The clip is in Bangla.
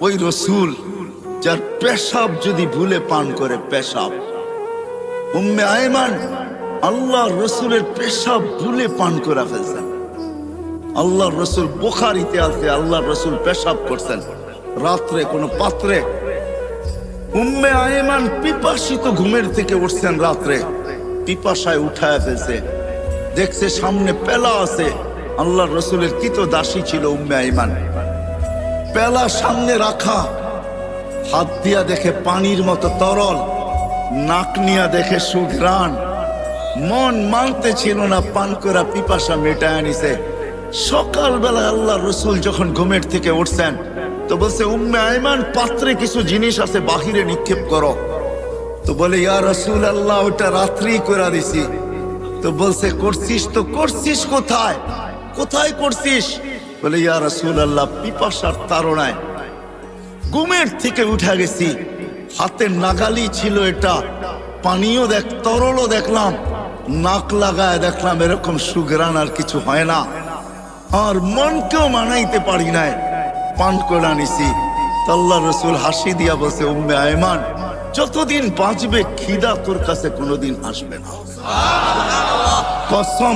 ওই রসুল যার পেশাব যদি ভুলে পান করে, পেশাব উম্মে আয়মান আল্লাহ রসুলের পেশাব ভুলে পান করে ফেলছেন। আল্লাহ রসুল বুখারীতে আছে, আল্লাহ রসুল পেশাব করছেন রাত্রে কোনো পাত্রে। উম্মে আয়মান পিপাসিত ঘুমের থেকে উঠছেন রাত্রে, পিপাসায় উঠায় ফেলছে, দেখছে সামনে পেলা আছে। আল্লাহ রসুলের কৃত দাসী ছিল উম্মে আয়মান। পেলা সামনে রাখা, হাত দিয়া দেখে পানির মতো তরল, নাক নিয়া দেখে সুঘ্রাণ। মন মানতে ছিল না, পান করা পিপাসা মেটায় নিছে। সকালবেলা আল্লাহ রসুল যখন ঘুমের থেকে উঠছেন তো বলছে, উম্মে আয়মান পাত্রে কিছু জিনিস আছে, বাহিরে নিক্ষেপ করো। তো বলে, ইয়া রাসূল আল্লাহ, ওটা রাত্রি করে দিছি। তো বলছে, করছিস তো করছিস কোথায়, কোথায় করছিস? বলে, ইয়া রাসূল আল্লাহ, পিপাসার তাড়নায় ঘুমের থেকে উঠে গেছি, হাতের নাগালি ছিল এটা, পানিও তরলও দেখলাম, নাক লাগায় দেখলাম এরকম সুঘ্রাণ আর কিছু হয় না, আর মনকেও মানাইতে পারি নাই, পান করে নিছি। আল্লাহ রসুল হাসি দিয়া বলছে, উম্মে আয়মান, যতদিন বাঁচবে খিদা তোর কাছে কোনোদিন আসবে না। কসম